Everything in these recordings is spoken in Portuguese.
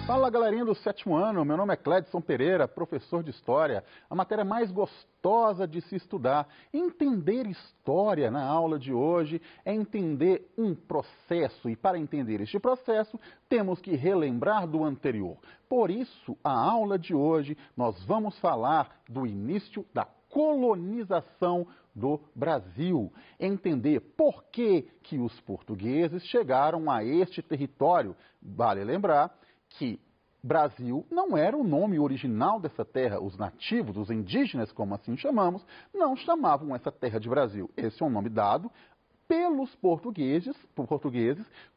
Fala, galerinha do 7º ano, meu nome é Cledson Pereira, professor de História. A matéria mais gostosa de se estudar. Entender história na aula de hoje é entender um processo, e para entender este processo, temos que relembrar do anterior. Por isso, a aula de hoje, nós vamos falar do início da colonização do Brasil. Entender por que os portugueses chegaram a este território. Vale lembrar que Brasil não era o nome original dessa terra. Os nativos, os indígenas, como assim chamamos, não chamavam essa terra de Brasil. Esse é um nome dado pelos portugueses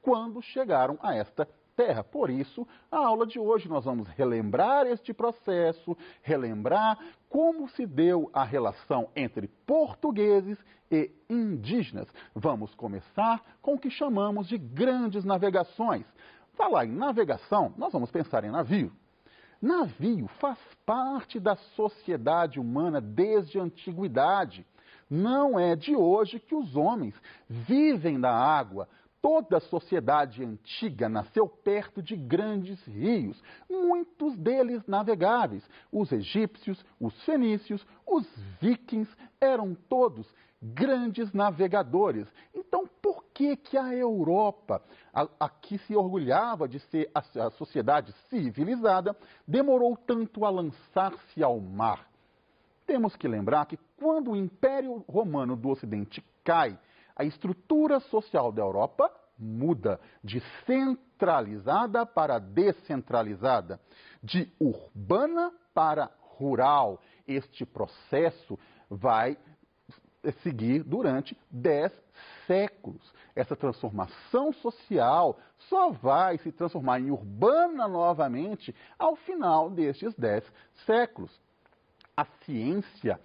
quando chegaram a esta terra. Por isso, a aula de hoje nós vamos relembrar este processo, relembrar como se deu a relação entre portugueses e indígenas. Vamos começar com o que chamamos de grandes navegações. Falar em navegação, nós vamos pensar em navio. Navio faz parte da sociedade humana desde a antiguidade. Não é de hoje que os homens vivem da água. Toda a sociedade antiga nasceu perto de grandes rios, muitos deles navegáveis. Os egípcios, os fenícios, os vikings eram todos grandes navegadores. Então, por que a Europa, a que se orgulhava de ser a sociedade civilizada, demorou tanto a lançar-se ao mar? Temos que lembrar que quando o Império Romano do Ocidente cai, a estrutura social da Europa muda de centralizada para descentralizada, de urbana para rural. Este processo vai seguir durante 10 séculos. Essa transformação social só vai se transformar em urbana novamente ao final destes 10 séculos. A ciência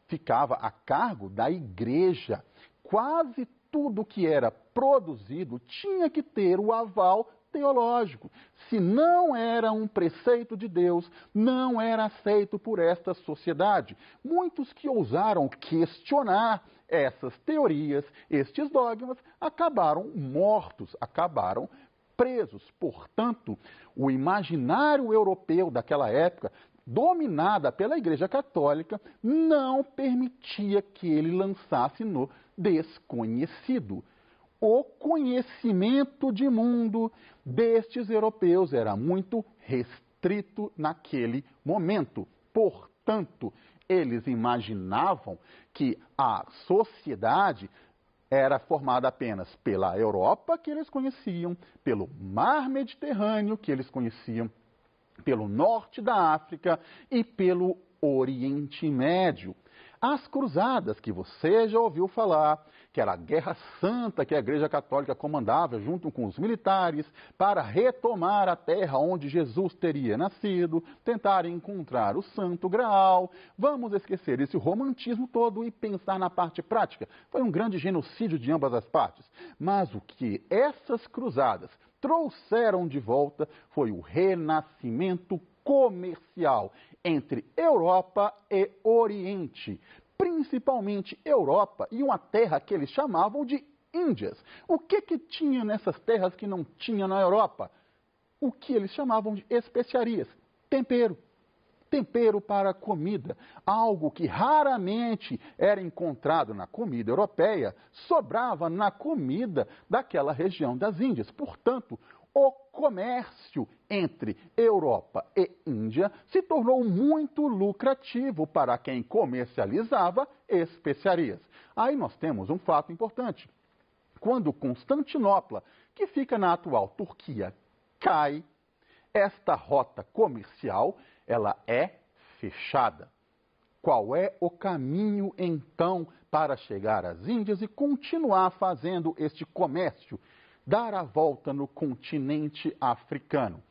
ficava a cargo da igreja. Quase tudo que era produzido tinha que ter o aval teológico. Se não era um preceito de Deus, não era aceito por esta sociedade. Muitos que ousaram questionar essas teorias, estes dogmas, acabaram mortos, acabaram presos. Portanto, o imaginário europeu daquela época, dominada pela Igreja Católica, não permitia que ele lançasse no desconhecido. O conhecimento de mundo destes europeus era muito restrito naquele momento. Portanto, eles imaginavam que a sociedade era formada apenas pela Europa, que eles conheciam, pelo Mar Mediterrâneo, que eles conheciam, pelo norte da África e pelo Oriente Médio. As cruzadas, que você já ouviu falar, que era a Guerra Santa que a Igreja Católica comandava junto com os militares para retomar a terra onde Jesus teria nascido, tentar encontrar o Santo Graal. Vamos esquecer esse romantismo todo e pensar na parte prática. Foi um grande genocídio de ambas as partes. Mas o que essas cruzadas trouxeram de volta foi o renascimento comercial entre Europa e Oriente, principalmente Europa e uma terra que eles chamavam de Índias. O que tinha nessas terras que não tinha na Europa? O que eles chamavam de especiarias, tempero. Tempero para comida, algo que raramente era encontrado na comida europeia, sobrava na comida daquela região das Índias. Portanto, o comércio entre Europa e Índia se tornou muito lucrativo para quem comercializava especiarias. Aí nós temos um fato importante. Quando Constantinopla, que fica na atual Turquia, cai, esta rota comercial, ela é fechada. Qual é o caminho, então, para chegar às Índias e continuar fazendo este comércio? Dar a volta no continente africano.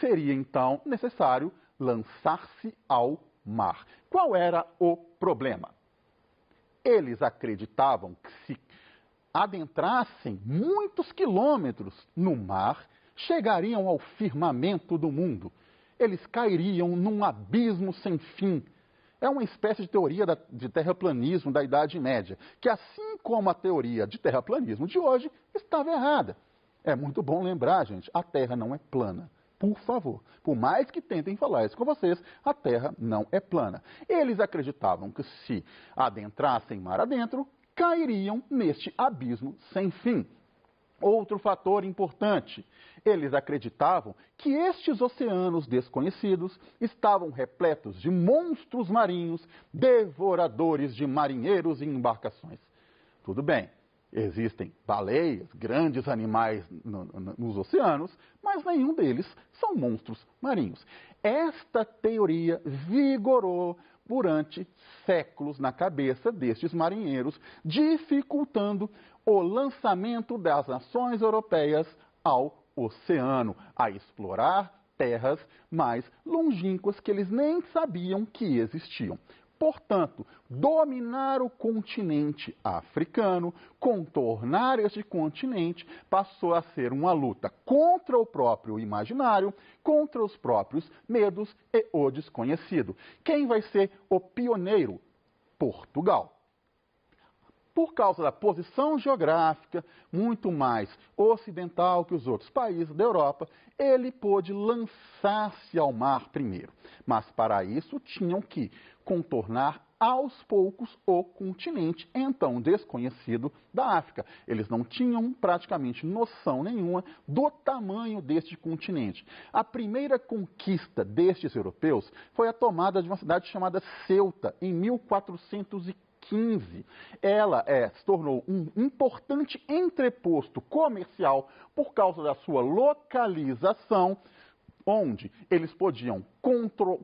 Seria, então, necessário lançar-se ao mar. Qual era o problema? Eles acreditavam que se adentrassem muitos quilômetros no mar, chegariam ao firmamento do mundo. Eles cairiam num abismo sem fim. É uma espécie de teoria de terraplanismo da Idade Média, que assim como a teoria de terraplanismo de hoje, estava errada. É muito bom lembrar, gente, a Terra não é plana. Por favor, por mais que tentem falar isso com vocês, a Terra não é plana. Eles acreditavam que se adentrassem mar adentro, cairiam neste abismo sem fim. Outro fator importante, eles acreditavam que estes oceanos desconhecidos estavam repletos de monstros marinhos, devoradores de marinheiros e embarcações. Tudo bem, existem baleias, grandes animais nos oceanos, mas nenhum deles são monstros marinhos. Esta teoria vigorou durante séculos na cabeça destes marinheiros, dificultando o lançamento das nações europeias ao oceano, a explorar terras mais longínquas que eles nem sabiam que existiam. Portanto, dominar o continente africano, contornar este continente, passou a ser uma luta contra o próprio imaginário, contra os próprios medos e o desconhecido. Quem vai ser o pioneiro? Portugal. Por causa da posição geográfica, muito mais ocidental que os outros países da Europa, ele pôde lançar-se ao mar primeiro. Mas para isso tinham que contornar aos poucos o continente então desconhecido da África. Eles não tinham praticamente noção nenhuma do tamanho deste continente. A primeira conquista destes europeus foi a tomada de uma cidade chamada Ceuta, em 1415. Ela se tornou um importante entreposto comercial por causa da sua localização, onde eles podiam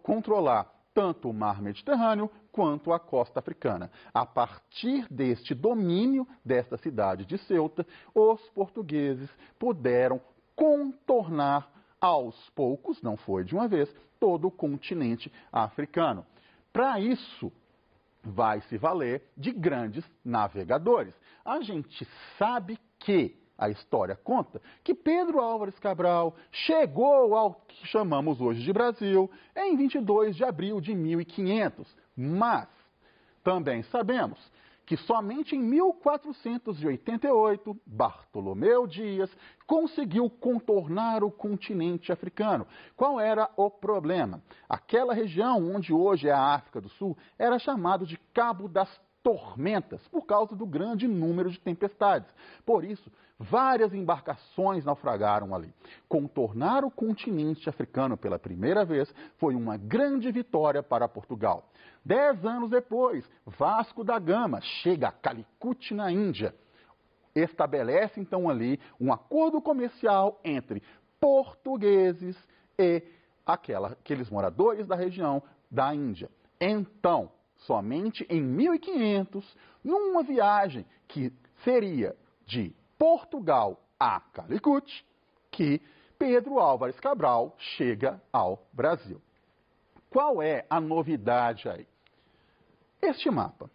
controlar tanto o mar Mediterrâneo quanto a costa africana. A partir deste domínio desta cidade de Ceuta, os portugueses puderam contornar aos poucos, não foi de uma vez, todo o continente africano. Para isso, vai se valer de grandes navegadores. A gente sabe que a história conta que Pedro Álvares Cabral chegou ao que chamamos hoje de Brasil em 22 de abril de 1500, mas também sabemos que somente em 1488 Bartolomeu Dias conseguiu contornar o continente africano. Qual era o problema? Aquela região onde hoje é a África do Sul era chamado de Cabo das Tormentas, por causa do grande número de tempestades. Por isso, várias embarcações naufragaram ali. Contornar o continente africano pela primeira vez foi uma grande vitória para Portugal. 10 anos depois, Vasco da Gama chega a Calicut, na Índia. Estabelece então ali um acordo comercial entre portugueses e aqueles moradores da região da Índia. Então, somente em 1500, numa viagem que seria de Portugal a Calicut, que Pedro Álvares Cabral chega ao Brasil. Qual é a novidade aí? Este mapa.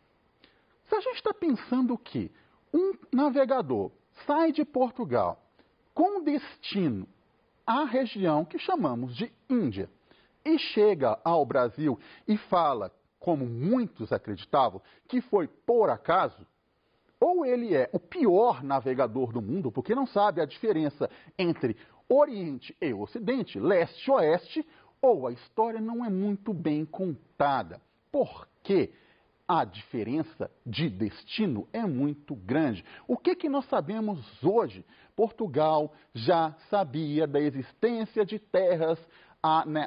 Se a gente está pensando que um navegador sai de Portugal com destino à região que chamamos de Índia e chega ao Brasil e fala, como muitos acreditavam, que foi por acaso, ou ele é o pior navegador do mundo, porque não sabe a diferença entre Oriente e Ocidente, Leste e Oeste, ou a história não é muito bem contada. Por quê? A diferença de destino é muito grande. O que nós sabemos hoje? Portugal já sabia da existência de terras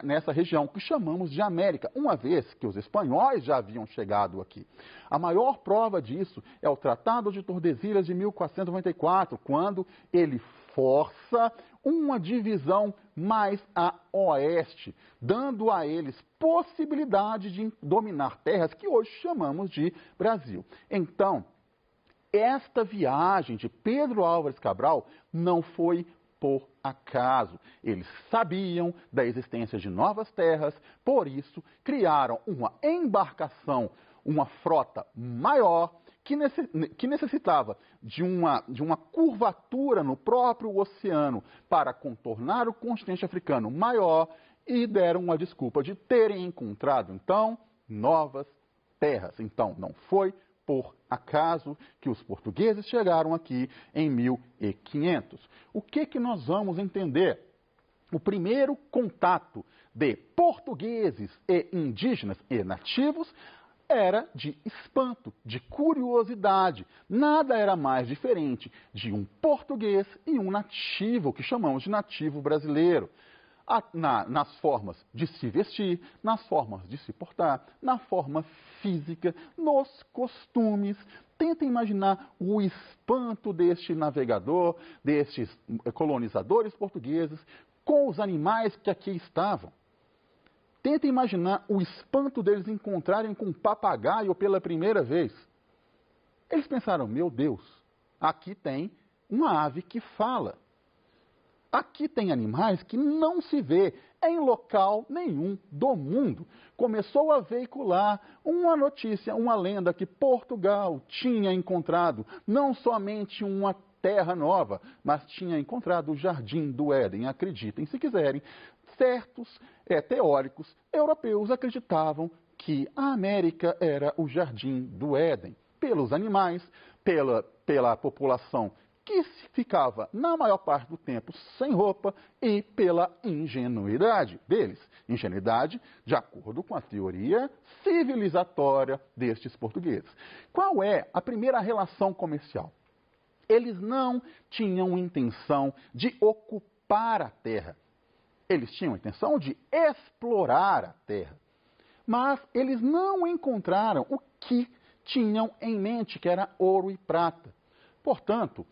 nessa região que chamamos de América, uma vez que os espanhóis já haviam chegado aqui. A maior prova disso é o Tratado de Tordesilhas de 1494, quando ele força uma divisão mais a oeste, dando a eles possibilidade de dominar terras que hoje chamamos de Brasil. Então, esta viagem de Pedro Álvares Cabral não foi por acaso. Eles sabiam da existência de novas terras, por isso criaram uma embarcação, uma frota maior, que necessitava de uma curvatura no próprio oceano para contornar o continente africano maior, e deram uma desculpa de terem encontrado, então, novas terras. Então, não foi por acaso que os portugueses chegaram aqui em 1500. O que nós vamos entender? o primeiro contato de portugueses e indígenas e nativos era de espanto, de curiosidade. Nada era mais diferente de um português e um nativo, que chamamos de nativo brasileiro. Nas formas de se vestir, nas formas de se portar, na forma física, nos costumes. Tenta imaginar o espanto deste navegador, destes colonizadores portugueses, com os animais que aqui estavam. Tenta imaginar o espanto deles encontrarem com um papagaio pela primeira vez. Eles pensaram, meu Deus, aqui tem uma ave que fala. Aqui tem animais que não se vê em local nenhum do mundo. Começou a veicular uma notícia, uma lenda que Portugal tinha encontrado não somente uma terra nova, mas tinha encontrado o Jardim do Éden. Acreditem se quiserem, certos teóricos europeus acreditavam que a América era o Jardim do Éden, pelos animais, pela população que ficava, na maior parte do tempo, sem roupa e pela ingenuidade deles. Ingenuidade de acordo com a teoria civilizatória destes portugueses. Qual é a primeira relação comercial? Eles não tinham intenção de ocupar a terra. Eles tinham a intenção de explorar a terra. Mas eles não encontraram o que tinham em mente, que era ouro e prata. Portanto,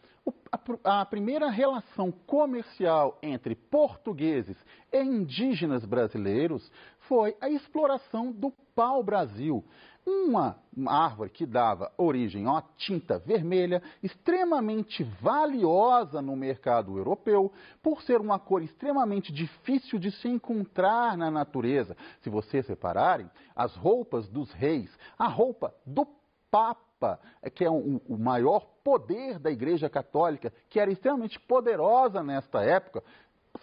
a primeira relação comercial entre portugueses e indígenas brasileiros foi a exploração do pau-brasil, uma árvore que dava origem a uma tinta vermelha extremamente valiosa no mercado europeu, por ser uma cor extremamente difícil de se encontrar na natureza. Se vocês repararem, as roupas dos reis, a roupa do Papa, que é o maior poder da Igreja Católica, que era extremamente poderosa nesta época,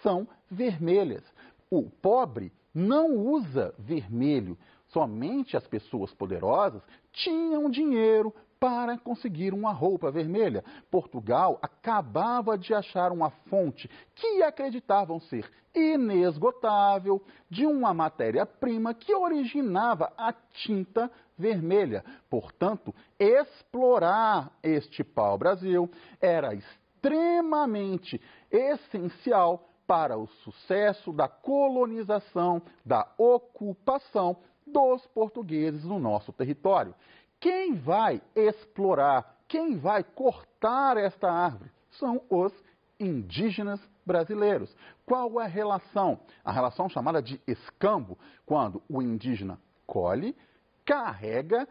são vermelhas. O pobre não usa vermelho. Somente as pessoas poderosas tinham dinheiro para conseguir uma roupa vermelha. Portugal acabava de achar uma fonte que acreditavam ser inesgotável de uma matéria-prima que originava a tinta vermelha. Portanto, explorar este pau-brasil era extremamente essencial para o sucesso da colonização, da ocupação dos portugueses no nosso território. Quem vai explorar, quem vai cortar esta árvore? São os indígenas brasileiros. Qual é a relação? A relação chamada de escambo, quando o indígena colhe, carrega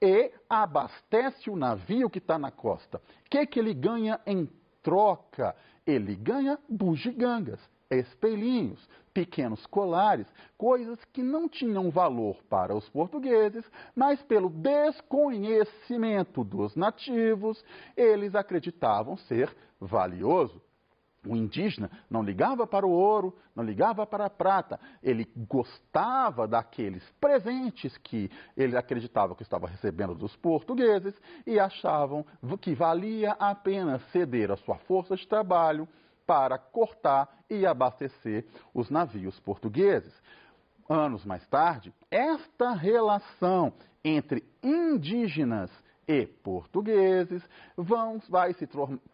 e abastece o navio que está na costa. O que ele ganha em troca? Ele ganha bugigangas, espelhinhos, pequenos colares, coisas que não tinham valor para os portugueses, mas pelo desconhecimento dos nativos, eles acreditavam ser valioso. O indígena não ligava para o ouro, não ligava para a prata. Ele gostava daqueles presentes que ele acreditava que estava recebendo dos portugueses e achavam que valia a pena ceder a sua força de trabalho para cortar e abastecer os navios portugueses. Anos mais tarde, esta relação entre indígenas e portugueses vai se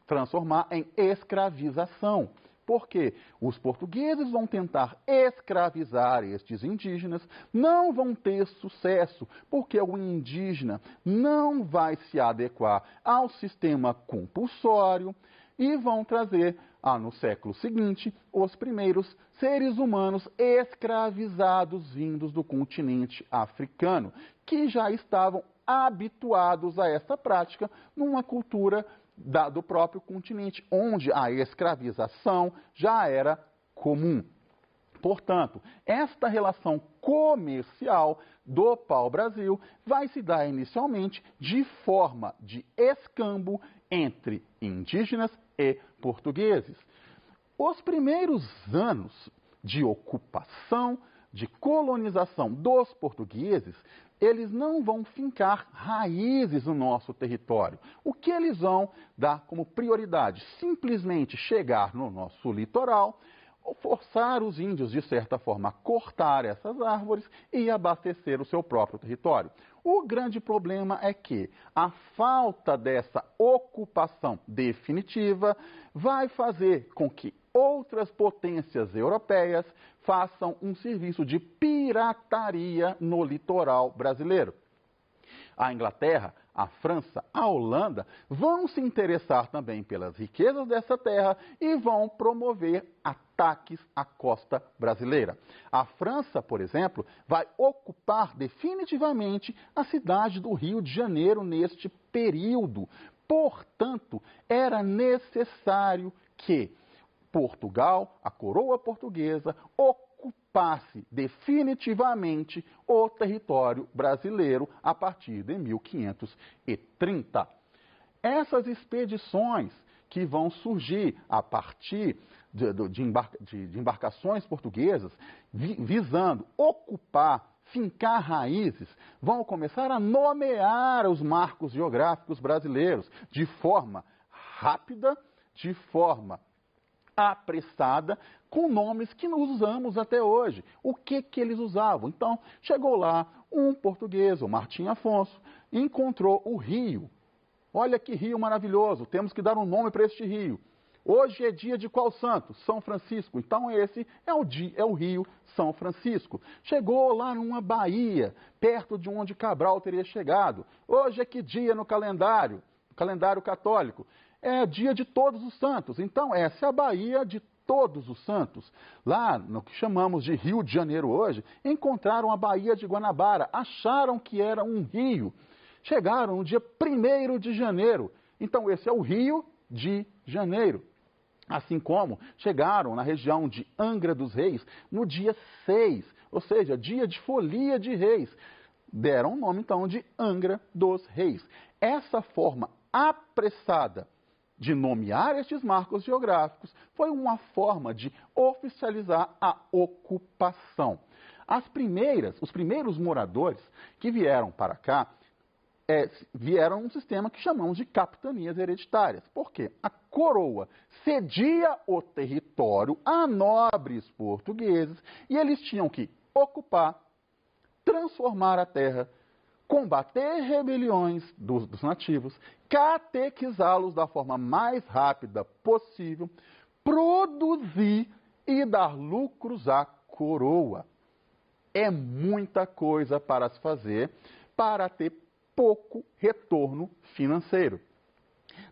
transformar em escravização. Porque os portugueses vão tentar escravizar estes indígenas, não vão ter sucesso, porque o indígena não vai se adequar ao sistema compulsório e vão trazer, no século seguinte, os primeiros seres humanos escravizados vindos do continente africano, que já estavam habituados a essa prática numa cultura do próprio continente, onde a escravização já era comum. Portanto, esta relação comercial do pau-brasil vai se dar inicialmente de forma de escambo entre indígenas e portugueses. Os primeiros anos de ocupação, de colonização dos portugueses, eles não vão fincar raízes no nosso território. O que eles vão dar como prioridade? Simplesmente chegar no nosso litoral, forçar os índios, de certa forma, a cortar essas árvores e abastecer o seu próprio território. O grande problema é que a falta dessa ocupação definitiva vai fazer com que outras potências europeias façam um serviço de pirataria no litoral brasileiro. A Inglaterra, a França, a Holanda vão se interessar também pelas riquezas dessa terra e vão promover ataques à costa brasileira. A França, por exemplo, vai ocupar definitivamente a cidade do Rio de Janeiro neste período. Portanto, era necessário que Portugal, a coroa portuguesa, ocupasse definitivamente o território brasileiro a partir de 1530. Essas expedições que vão surgir a partir de embarcações portuguesas visando ocupar, fincar raízes, vão começar a nomear os marcos geográficos brasileiros de forma rápida, de forma apressada, com nomes que nós usamos até hoje. O que eles usavam? Então, chegou lá um português, o Martim Afonso, e encontrou o rio. Olha que rio maravilhoso, temos que dar um nome para este rio. Hoje é dia de qual santo? São Francisco. Então esse é o rio São Francisco. Chegou lá numa baía, perto de onde Cabral teria chegado. Hoje é que dia no calendário católico? É dia de Todos os Santos. Então essa é a Baía de Todos os Santos. Lá, no que chamamos de Rio de Janeiro hoje, encontraram a Baía de Guanabara, acharam que era um rio. Chegaram no dia 1º de janeiro. Então esse é o Rio de Janeiro. Assim como chegaram na região de Angra dos Reis no dia 6, ou seja, dia de folia de reis. Deram o nome então de Angra dos Reis. Essa forma apressada de nomear estes marcos geográficos foi uma forma de oficializar a ocupação. Os primeiros moradores que vieram para cá vieram um sistema que chamamos de capitanias hereditárias. Por quê? A coroa cedia o território a nobres portugueses e eles tinham que ocupar, transformar a terra, combater rebeliões dos nativos, catequizá-los da forma mais rápida possível, produzir e dar lucros à coroa. É muita coisa para se fazer para ter pouco retorno financeiro.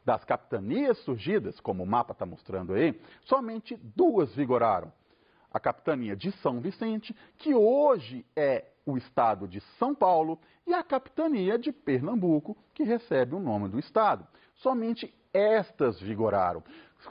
Das capitanias surgidas, como o mapa está mostrando aí, somente 2 vigoraram. A capitania de São Vicente, que hoje é o estado de São Paulo, e a capitania de Pernambuco, que recebe o nome do estado. Somente estas vigoraram.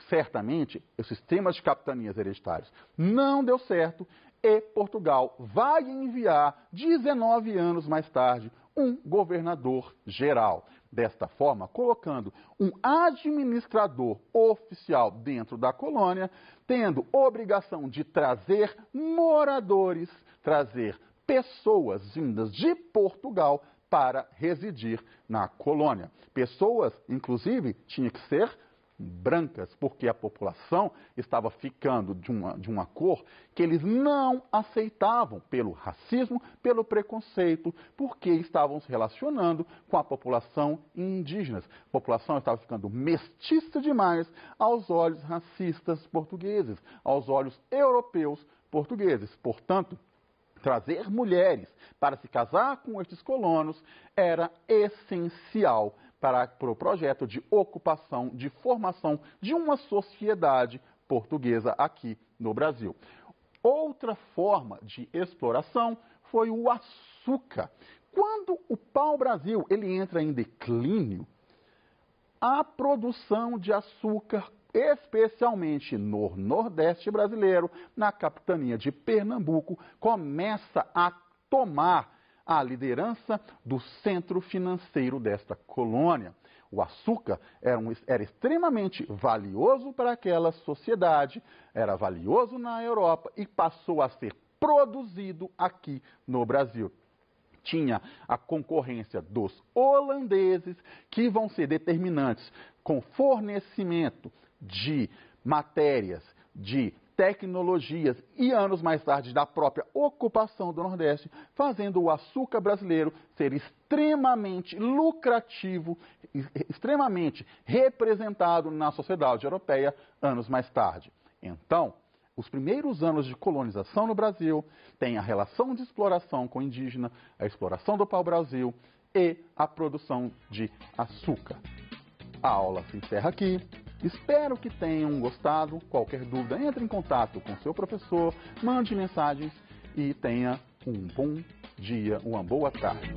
Certamente, o sistema de capitanias hereditárias não deu certo e Portugal vai enviar, 19 anos mais tarde, um governador geral. Desta forma, colocando um administrador oficial dentro da colônia, tendo obrigação de trazer moradores, trazer pessoas vindas de Portugal para residir na colônia. Pessoas, inclusive, tinham que ser brancas, porque a população estava ficando de uma cor que eles não aceitavam pelo racismo, pelo preconceito, porque estavam se relacionando com a população indígena. A população estava ficando mestiça demais aos olhos racistas portugueses, aos olhos europeus portugueses. Portanto, trazer mulheres para se casar com estes colonos era essencial para o projeto de ocupação, de formação de uma sociedade portuguesa aqui no Brasil. Outra forma de exploração foi o açúcar. Quando o pau-brasil ele entra em declínio, a produção de açúcar, especialmente no Nordeste brasileiro, na capitania de Pernambuco, começa a tomar a liderança do centro financeiro desta colônia. O açúcar era extremamente valioso para aquela sociedade, era valioso na Europa e passou a ser produzido aqui no Brasil. Tinha a concorrência dos holandeses, que vão ser determinantes com fornecimento de matérias, de tecnologias e anos mais tarde da própria ocupação do Nordeste, fazendo o açúcar brasileiro ser extremamente lucrativo, extremamente representado na sociedade europeia anos mais tarde. Então, os primeiros anos de colonização no Brasil têm a relação de exploração com o indígena, a exploração do pau-brasil e a produção de açúcar. A aula se encerra aqui. Espero que tenham gostado. Qualquer dúvida, entre em contato com seu professor, mande mensagens e tenha um bom dia, uma boa tarde.